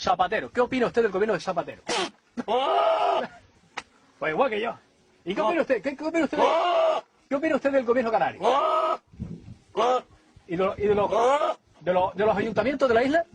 Zapatero. ¿Qué opina usted del gobierno de Zapatero? Pues igual que yo. ¿Y qué opina usted? ¿Qué opina usted? ¿Qué opina usted del gobierno canario? ¿Y de los ayuntamientos de la isla?